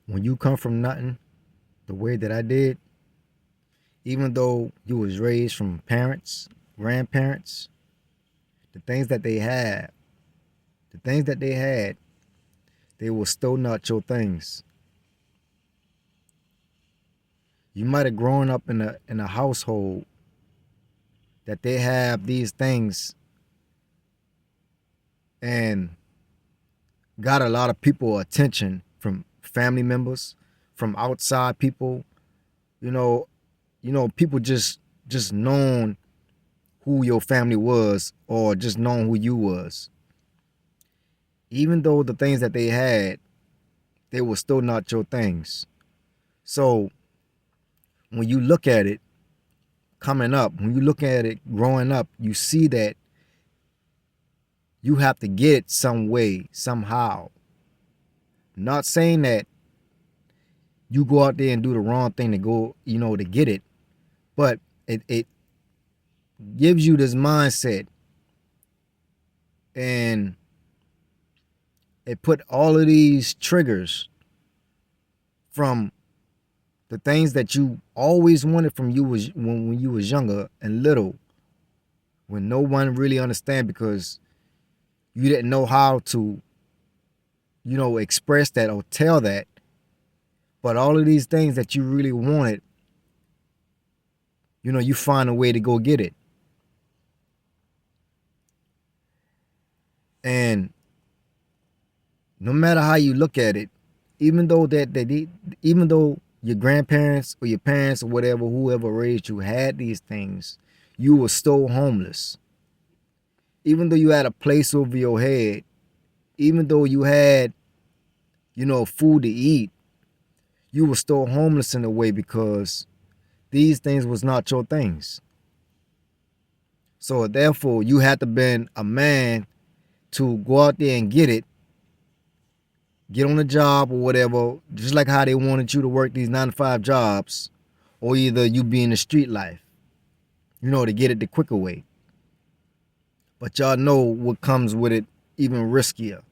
When you come from nothing, the way that I did, even though you was raised from parents, grandparents, the things that they had, the things that they had, they were still not your things. You might have grown up in a household that they have these things and got a lot of people attention from family members, from outside people, you know, people just knowing who your family was or just knowing who you was. Even though the things that they had, they were still not your things. So when you look at it coming up, when you look at it growing up, you see that you have to get it some way, somehow. Not saying that you go out there and do the wrong thing to go, to get it, but it gives you this mindset and it put all of these triggers from the things that you always wanted from you was when you was younger and little, when no one really understand because you didn't know how to, express that or tell that. But all of these things that you really wanted, you find a way to go get it. And no matter how you look at it, even though even though your grandparents or your parents or whatever, whoever raised you had these things, you were still homeless. Even though you had a place over your head, even though you had, food to eat, you were still homeless in a way because these things was not your things. So therefore, you had to been a man to go out there and get it, get on a job or whatever, just like how they wanted you to work these 9 to 5 jobs, or either you be in the street life, to get it the quicker way. But y'all know what comes with it even riskier.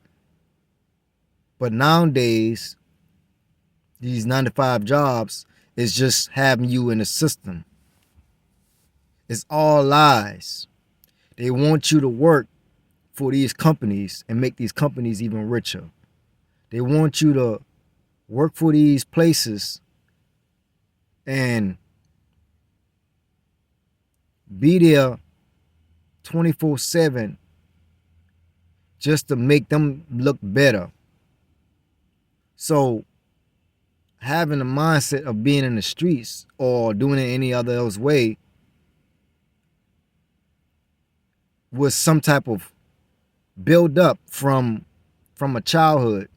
But nowadays, these 9 to 5 jobs is just having you in the system. It's all lies. They want you to work for these companies and make these companies even richer. They want you to work for these places and be there 24/7 just to make them look better. So having a mindset of being in the streets or doing it any other else way was some type of build up from a childhood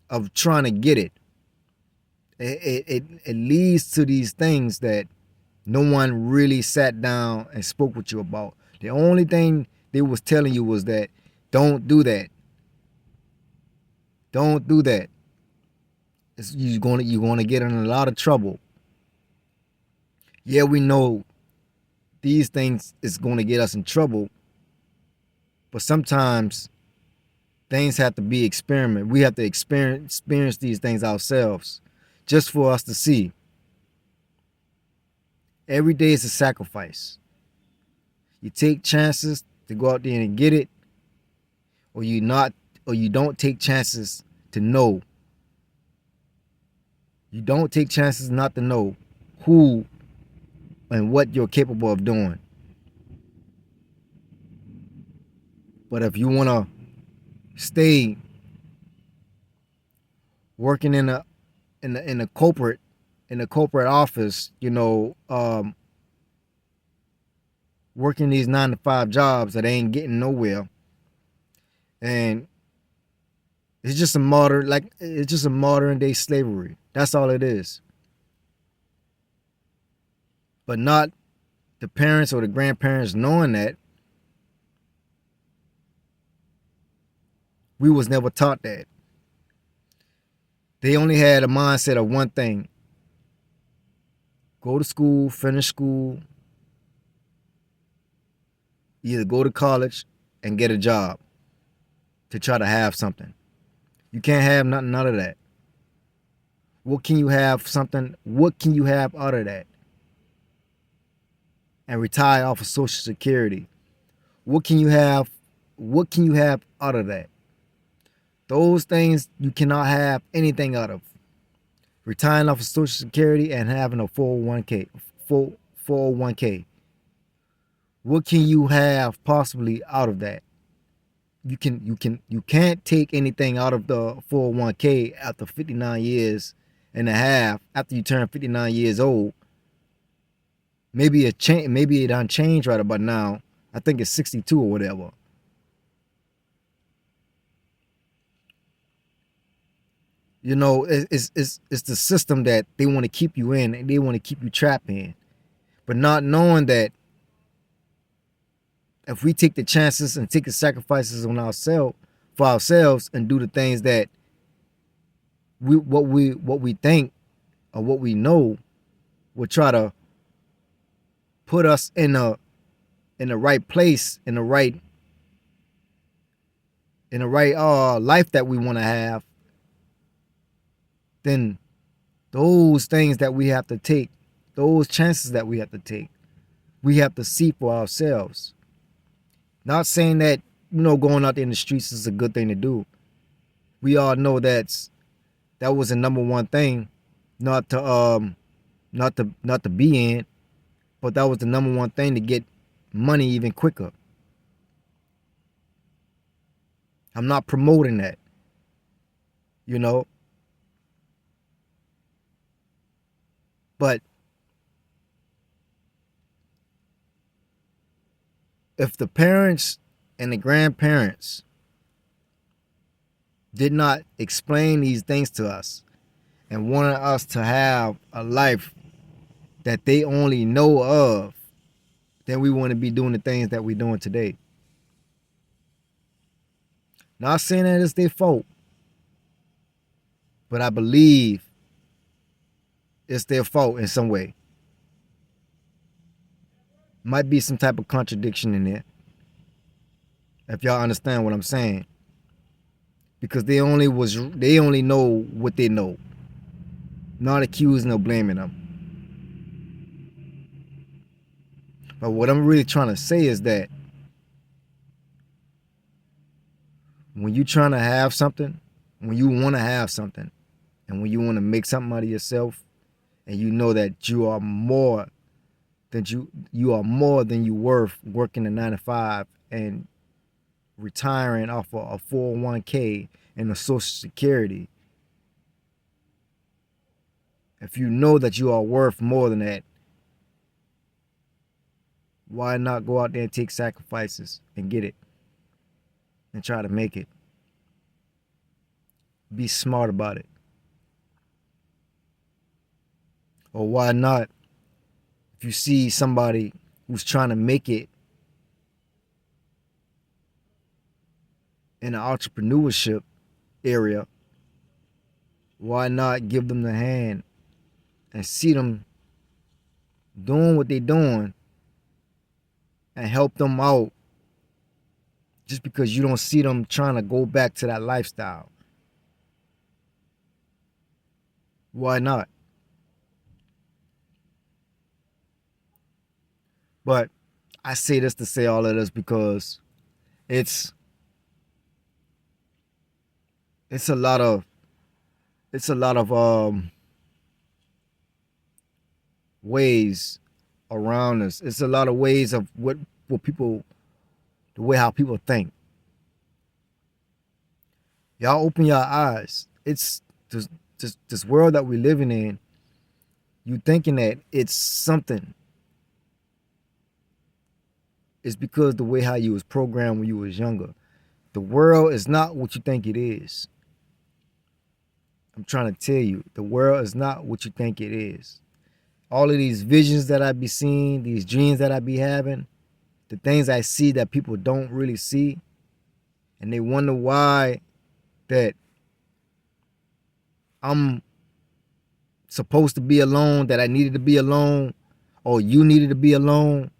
of trying to get it. It leads to these things that no one really sat down and spoke with you about. The only thing they was telling you was that don't do that. Don't do that. You're gonna get in a lot of trouble. Yeah, we know these things is gonna get us in trouble, but sometimes things have to be experiment. We have to experience these things ourselves, just for us to see. Every day is a sacrifice. You take chances to go out there and get it, or you don't take chances to know. You don't take chances not to know who and what you're capable of doing. But if you want to stay working in a corporate office, working these 9 to 5 jobs that ain't getting nowhere, and it's just a modern day slavery. That's all it is. But not the parents or the grandparents knowing that. We was never taught that. They only had a mindset of one thing: go to school, finish school, either go to college and get a job to try to have something. You can't have nothing out of that. What can you have something? What can you have out of that? And retire off of Social Security. What can you have? What can you have out of that? Those things you cannot have anything out of. Retiring off of Social Security and having a 401k, full 401k. What can you have possibly out of that? You can't take anything out of the 401k after 59 years and a half, after you turn 59 years old. Maybe it done changed right about now. I think it's 62 or whatever. You know, it's the system that they want to keep you in and they want to keep you trapped in. But not knowing that if we take the chances and take the sacrifices on ourselves for ourselves and do the things that what we think or what we know will try to put us in the right place, in the right life that we want to have, then those things that we have to take, those chances that we have to take, we have to see for ourselves. Not saying that, going out there in the streets is a good thing to do. We all know that was the number one thing not to be in, but that was the number one thing to get money even quicker. I'm not promoting that, you know, but if the parents and the grandparents did not explain these things to us and wanted us to have a life that they only know of, then we want to be doing the things that we're doing today. Not saying that it's their fault, but I believe it's their fault in some way. Might be some type of contradiction in there, if y'all understand what I'm saying. Because they only know what they know. Not accusing or blaming them. But what I'm really trying to say is that when you're trying to have something, when you want to have something, and when you want to make something out of yourself, and you know that you are more than you worth working a 9 to 5 and retiring off of a 401k and a Social Security. If you know that you are worth more than that, why not go out there and take sacrifices and get it and try to make it? Be smart about it. Or why not, if you see somebody who's trying to make it in the entrepreneurship area, why not give them the hand and see them doing what they're doing and help them out, just because you don't see them trying to go back to that lifestyle? Why not? But I say this to say all of this because it's a lot of ways around us. It's a lot of ways of what people, the way how people think. Y'all open your eyes. It's this world that we're living in. You thinking that it's something. It's because the way how you was programmed when you was younger. The world is not what you think it is. I'm trying to tell you, the world is not what you think it is. All of these visions that I be seeing, these dreams that I be having, the things I see that people don't really see, and they wonder why that I'm supposed to be alone, that I needed to be alone, or you needed to be alone.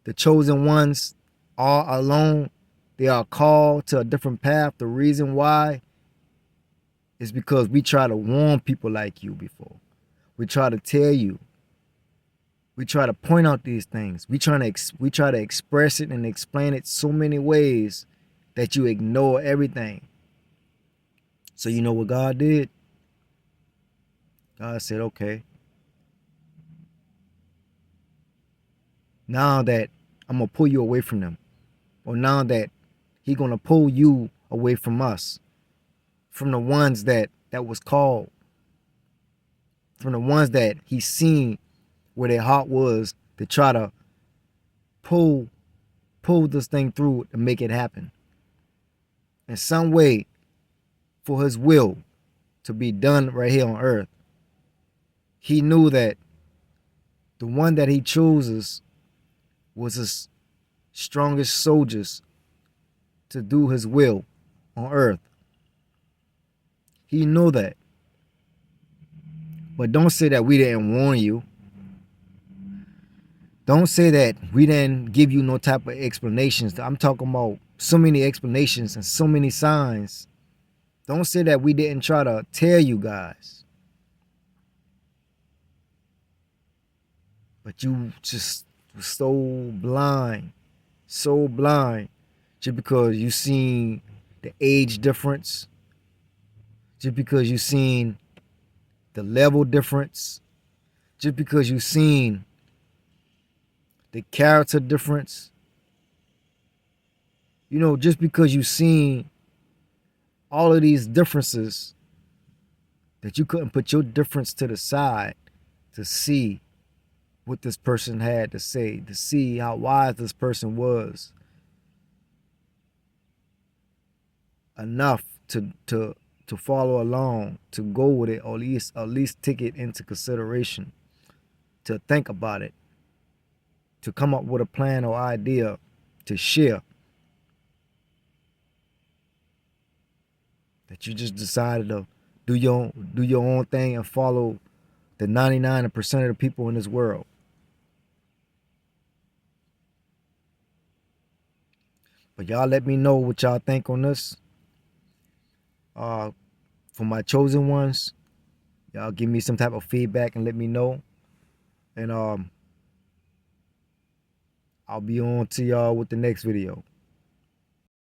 The chosen ones are alone. They are called to a different path. The reason why It's because we try to warn people like you before. We try to tell you. We try to point out these things. We try to express it and explain it so many ways that you ignore everything. So you know what God did? God said, okay, now that I'm gonna pull you away from them, or now that He gonna pull you away from us, from the ones that was called, from the ones that He seen where their heart was to try to pull pull this thing through and make it happen in some way for His will to be done right here on earth. He knew that the one that He chooses was His strongest soldiers to do His will on earth. He knew that. But don't say that we didn't warn you. Don't say that we didn't give you no type of explanations. I'm talking about so many explanations and so many signs. Don't say that we didn't try to tell you guys. But you just were so blind, just because you seen the age difference, just because you seen the level difference, just because you seen the character difference, just because you seen all of these differences, that you couldn't put your difference to the side to see what this person had to say, to see how wise this person was enough to follow along, to go with it, or at least take it into consideration, to think about it, to come up with a plan or idea to share. That you just decided to do your own thing and follow the 99% of the people in this world. But y'all let me know what y'all think on this. For my chosen ones, y'all give me some type of feedback and let me know. And I'll be on to y'all with the next video.